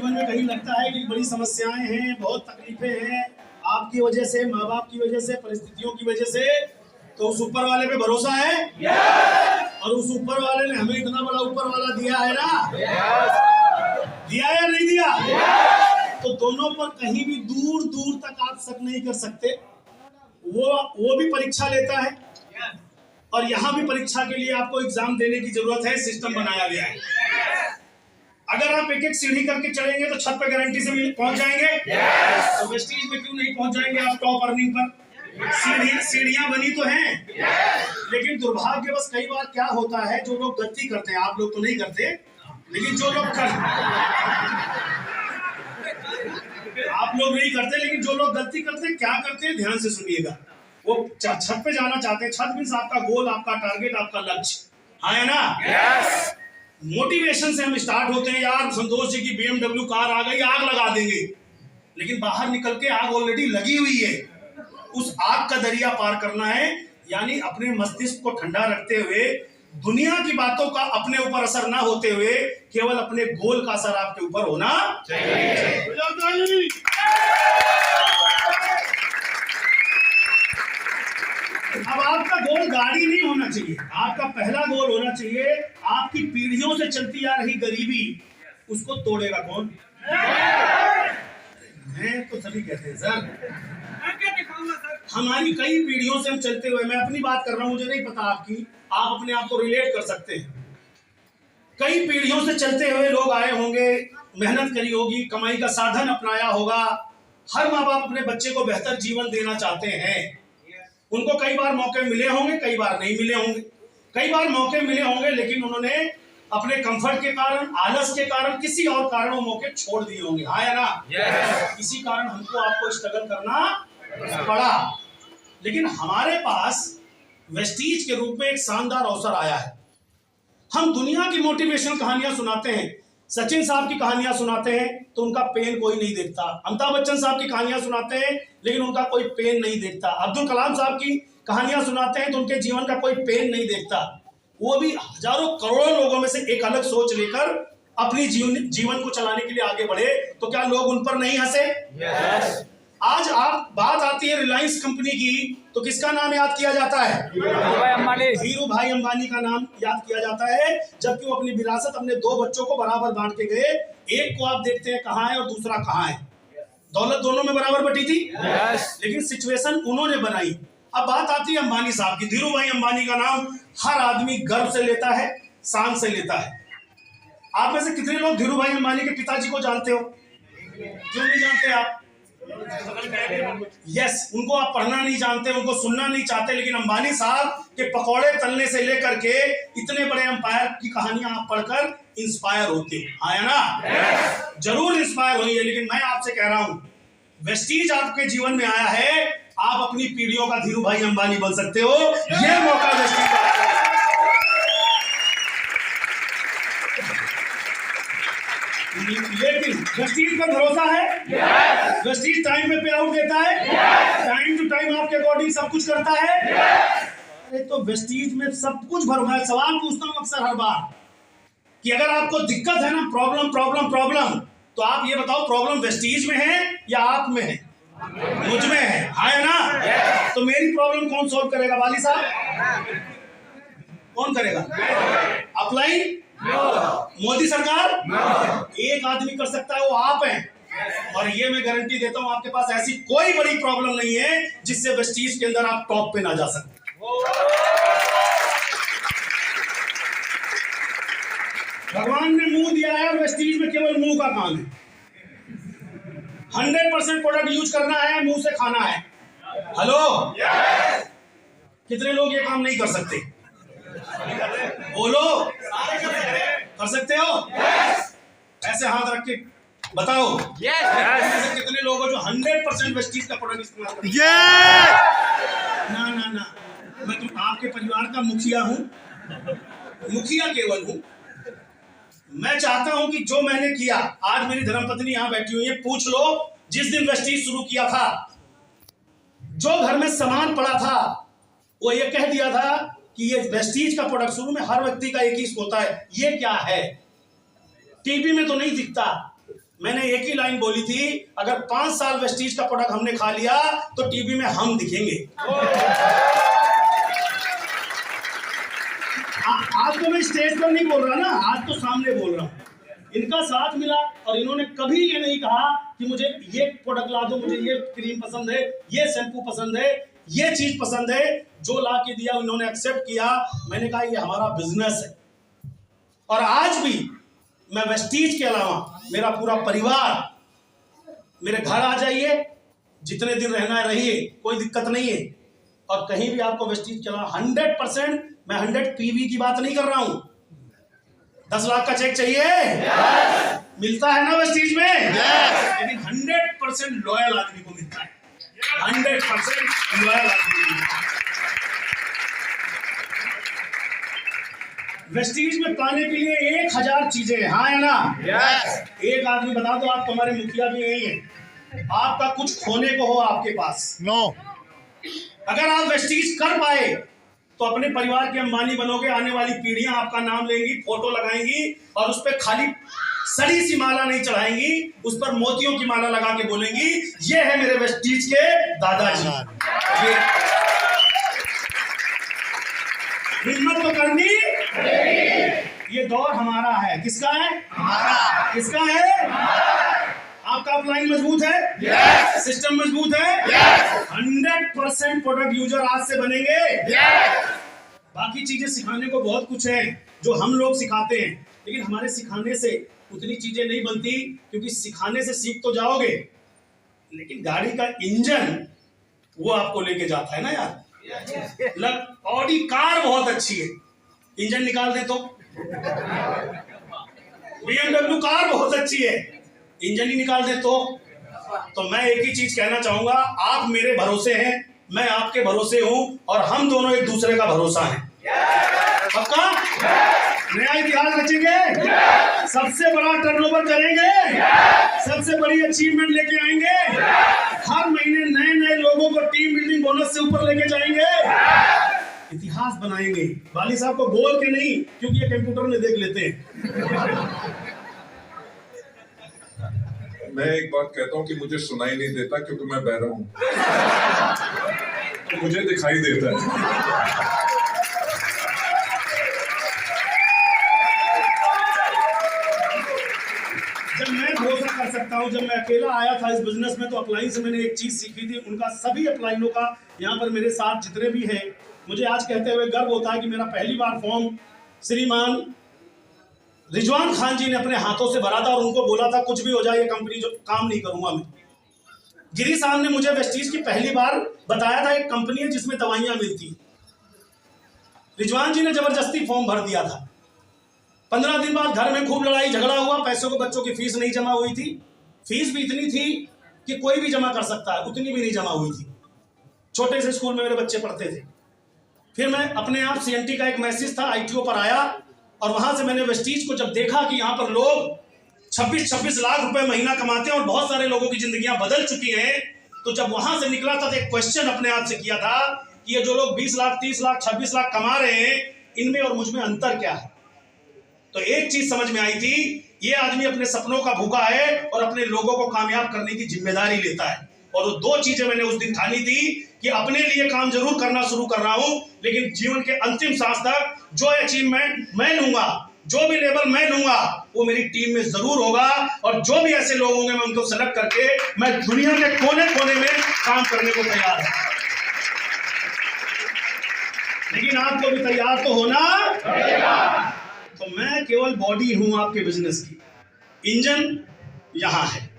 जीवन में कहीं लगता है कि बड़ी समस्याएं हैं, बहुत तकलीफें हैं, आपकी वजह से, माँ बाप की वजह से, परिस्थितियों की वजह से, तो उस ऊपर वाले पे भरोसा है। और उस ऊपर वाले ने हमें इतना बड़ा ऊपर वाला दिया है ना, दिया या नहीं दिया? तो दोनों पर कहीं भी दूर दूर तक आप शक नहीं कर सकते। वो भी परीक्षा लेता है और यहाँ भी परीक्षा के लिए आपको एग्जाम देने की जरूरत है। सिस्टम बनाया गया है। अगर आप एक एक सीढ़ी करके चढ़ेंगे तो छत पे गारंटी से पहुंच जाएंगे। तो वेस्टीज में क्यों नहीं पहुंच जाएंगे आप टॉप अर्निंग पर? सीढ़ियां बनी तो हैं, लेकिन दुर्भाग्यवश कई बार क्या होता है, जो लोग गलती करते हैं, आप लोग तो नहीं करते, लेकिन जो लोग आप लोग नहीं करते, लेकिन जो लोग गलती करते हैं, क्या करते हैं, ध्यान से सुनिएगा। वो छत पे जाना चाहते हैं। छत मीन्स आपका गोल, आपका टारगेट, आपका लक्ष्य, हाँ है ना? यस। मोटिवेशन से हम स्टार्ट होते हैं, यार संतोष जी की BMW कार आ गई, आग लगा देंगे। लेकिन बाहर निकल के आग ऑलरेडी लगी हुई है। उस आग का दरिया पार करना है, यानी अपने मस्तिष्क को ठंडा रखते हुए, दुनिया की बातों का अपने ऊपर असर ना होते हुए, केवल अपने गोल का असर आपके ऊपर होना चाहिए। अब आपका गोल गाड़ी नहीं होना चाहिए, आपका पहला गोल होना चाहिए, आपकी पीढ़ियों से चलती आ रही गरीबी, उसको तोड़ेगा कौन? मैं तो सभी कहते हैं सर, हमारी कई पीढ़ियों से हम चलते हुए, मैं अपनी बात कर रहा हूं, मुझे नहीं पता आपकी, आप अपने आप को रिलेट कर सकते हैं। कई पीढ़ियों से चलते हुए लोग आए होंगे, मेहनत करी होगी, कमाई का साधन अपनाया होगा। हर माँ बाप अपने बच्चे को बेहतर जीवन देना चाहते हैं। उनको कई बार मौके मिले होंगे, कई बार नहीं मिले होंगे। कई बार मौके मिले होंगे, लेकिन उन्होंने अपने कंफर्ट के कारण, आलस के कारण, किसी और कारण वो मौके छोड़ दिए होंगे, हाँ या ना? इसी कारण हमको आपको स्ट्रगल करना पड़ा। लेकिन हमारे पास वेस्टीज के रूप में एक शानदार अवसर आया है। हम दुनिया की मोटिवेशनल कहानियां सुनाते हैं, सचिन साहब की कहानियां सुनाते हैं तो उनका पेन कोई नहीं देखता। अमिताभ बच्चन साहब की कहानियां सुनाते हैं लेकिन उनका कोई पेन नहीं देखता। अब्दुल कलाम साहब की कहानियां सुनाते हैं तो उनके जीवन का कोई पेन नहीं देखता। वो भी हजारों करोड़ों लोगों में से एक अलग सोच लेकर अपनी जीवन को चलाने के लिए आगे बढ़े, तो क्या लोग उन पर नहीं हंसे? आज आप बात आती है रिलायंस कंपनी की, तो किसका नाम याद किया जाता है? धीरू भाई अंबानी का नाम याद किया जाता है, जबकि वो अपनी विरासत अपने दो बच्चों को बराबर बांट के गए। एक को आप देखते हैं कहाँ है और दूसरा कहाँ है। दौलत दोनों में बराबर बटी थी, लेकिन सिचुएशन उन्होंने बनाई। अब बात आती है अंबानी साहब की। धीरू भाई अंबानी का नाम हर आदमी गर्व से लेता है, शान से लेता है। आप में से कितने लोग धीरू भाई अंबानी के पिताजी को जानते हो? क्यों नहीं जानते आप? यस, उनको आप पढ़ना नहीं जानते, उनको सुनना नहीं चाहते, लेकिन अंबानी साहब के पकौड़े तलने से लेकर के इतने बड़े अंपायर की कहानियां आप पढ़कर इंस्पायर होते हैं, हाँ या ना? जरूर इंस्पायर हुई है। लेकिन मैं आपसे कह रहा हूं, वेस्टीज आपके जीवन में आया है, आप अपनी पीढ़ियों का धीरू भाई अंबानी बन सकते हो। यह मौका वेस्टीज का है। लेकिन वेस्टीज पर भरोसा है। वेस्टीज टाइम में पे आउट देता है, टाइम टू टाइम आपके अकॉर्डिंग सब कुछ करता है। अरे तो वेस्टीज में सब कुछ भरपूर है। सवाल पूछता हूं अक्सर हर बार कि अगर आपको दिक्कत है ना, प्रॉब्लम प्रॉब्लम प्रॉब्लम, तो आप ये बताओ प्रॉब्लम वेस्टीज में है या आप में है? मुझ में है, हाँ या ना? तो मेरी प्रॉब्लम कौन सॉल्व करेगा? वाली साहब कौन करेगा? अपलाइन? मोदी सरकार? एक आदमी कर सकता है, वो आप हैं। और ये मैं गारंटी देता हूं, आपके पास ऐसी कोई बड़ी प्रॉब्लम नहीं है जिससे वेस्टीज के अंदर आप टॉप पे ना जा सकते। भगवान ने मुंह दिया है और वेस्टीज में केवल मुंह का काम है। 100% प्रोडक्ट यूज करना है, मुंह से खाना है। हेलो, कितने लोग ये काम नहीं कर सकते? बोलो, कर सकते हो? ऐसे हाथ रख के बताओ, ऐसे कितने लोग हो जो 100% वेस्टीज का प्रोडक्ट इस्तेमाल करते हैं? ना ना ना, मैं तो आपके परिवार का मुखिया हूं, मुखिया केवल हूं। मैं चाहता हूं कि जो मैंने किया, आज मेरी धर्मपत्नी यहां बैठी हुई है, पूछ लो जिस दिन वेस्टीज शुरू किया था, जो घर में सामान पड़ा था, वो ये कह दिया था कि ये वेस्टीज का प्रोडक्ट, शुरू में हर व्यक्ति का एक ही होता है, ये क्या है? टीवी में तो नहीं दिखता, मैंने एक ही लाइन बोली थी, अगर 5 साल वेस्टीज का प्रोडक्ट हमने खा लिया तो टीवी में हम दिखेंगे। आज तो मैं स्टेज पर नहीं बोल रहा ना, आज तो सामने बोल रहा हूं। इनका साथ मिला और इन्होंने कभी ये नहीं कहा कि मुझे ये प्रोडक्ट ला दो, मुझे ये क्रीम पसंद है, ये शैम्पू पसंद है, ये चीज पसंद है। जो ला के दिया इन्होंने एक्सेप्ट किया। मैंने कहा ये हमारा बिजनेस है। और आज भी मैं वेस्टीज के अलावा मेरा पूरा परिवार, मेरे घर आ जाइए, जितने दिन रहना है रहिए, कोई दिक्कत नहीं है। और कहीं भी आपको वेस्टीज के अलावा 100%, मैं 100 पीवी की बात नहीं कर रहा हूं, 10 लाख का चेक चाहिए? मिलता है ना वेस्टीज में? लेकिन 100% लॉयल आदमी को मिलता है, 100% लॉयल आदमी को मिलता है। वेस्टीज में पाने के लिए 1000 चीजें हैं, हाँ या ना? एक आदमी बता दो, आप तुम्हारे मुखिया भी यही है, आपका कुछ खोने को हो आपके पास? नो। अगर आप वेस्टीज कर पाए तो अपने परिवार के अंबानी बनोगे। आने वाली पीढ़ियां आपका नाम लेंगी, फोटो लगाएंगी और उस पर खाली सड़ी सी माला नहीं चढ़ाएंगी, उस पर मोतियों की माला लगा के बोलेंगी ये है मेरे वेस्टीज के दादाजी। हिम्मत तो करनी। ये दौर हमारा है। किसका है? हमारा। किसका है? आपका अपलाइन मजबूत है? yes. सिस्टम मजबूत है? yes. 100% प्रोडक्ट यूजर आज से बनेंगे। yes. बाकी चीजें सिखाने को बहुत कुछ है जो हम लोग सिखाते हैं, लेकिन हमारे सिखाने से उतनी चीजें नहीं बनती, क्योंकि सिखाने से सीख तो जाओगे, लेकिन गाड़ी का इंजन वो आपको लेके जाता है ना यार। ऑडी कार बहुत अच्छी है, इंजन निकाल दे तो। BMW कार बहुत अच्छी है, इंजन ही निकाल दे तो मैं एक ही चीज कहना चाहूंगा, आप मेरे भरोसे हैं, मैं आपके भरोसे हूं, और हम दोनों एक दूसरे का भरोसा है। पक्का? नया इतिहास रचेंगे, सबसे बड़ा टर्नओवर करेंगे, सबसे बड़ी अचीवमेंट लेके आएंगे, हर महीने नए नए लोगों को टीम बिल्डिंग बोनस से ऊपर लेके जाएंगे, इतिहास बनाएंगे। वाली साहब को बोल के नहीं, क्योंकि ये कंप्यूटर में देख लेते हैं। मैं एक बात कहता हूँ कि मुझे सुनाई नहीं देता क्योंकि मैं बहरा हूँ, तो मुझे दिखाई देता है। जब मैं भरोसा कर सकता हूँ, जब मैं अकेला आया था इस बिजनेस में, तो अपलाइन से मैंने एक चीज सीखी थी। उनका सभी अपलाइनों का यहाँ पर मेरे साथ जितने भी हैं, मुझे आज कहते हुए गर्व होता है कि मेरा पहली बार फॉर्म श्रीमान रिजवान खान जी ने अपने हाथों से भरा था और उनको बोला था कुछ भी हो जाए ये कंपनी जो काम नहीं करूंगा मैं। गिरी साहब ने मुझे वेस्टीज की पहली बार बताया था एक कंपनी है जिसमें दवाइयां मिलती। रिजवान जी ने जबरदस्ती फॉर्म भर दिया था। 15 दिन बाद घर में खूब लड़ाई झगड़ा हुआ, पैसों को, बच्चों की फीस नहीं जमा हुई थी। फीस भी इतनी थी कि कोई भी जमा कर सकता है, उतनी भी नहीं जमा हुई थी। छोटे से स्कूल में मेरे बच्चे पढ़ते थे। फिर मैं अपने आप CNT का एक मैसेज था, ITO पर आया, और वहां से मैंने वेस्टीज को जब देखा कि यहाँ पर लोग 26-26 लाख रुपए महीना कमाते हैं और बहुत सारे लोगों की जिंदगियां बदल चुकी हैं, तो जब वहां से निकला था तो एक क्वेश्चन अपने आप से किया था कि ये जो लोग 20 लाख, 30 लाख, 26 लाख कमा रहे हैं, इनमें और मुझ में अंतर क्या है? तो एक चीज समझ में आई थी, ये आदमी अपने सपनों का भूखा है और अपने लोगों को कामयाब करने की जिम्मेदारी लेता है। और वो 2 चीजें मैंने उस दिन ठानी थी कि अपने लिए काम जरूर करना शुरू कर रहा हूं, लेकिन जीवन के अंतिम सांस तक जो अचीवमेंट मैं लूंगा, जो भी लेवल मैं लूंगा, वो मेरी टीम में जरूर होगा। और जो भी ऐसे लोग होंगे मैं उनको सेलेक्ट करके मैं दुनिया के कोने कोने में काम करने को तैयार हूं। लेकिन आपको भी तैयार तो होना पड़ेगा। तो मैं केवल बॉडी हूं आपके बिजनेस की, इंजन यहां है।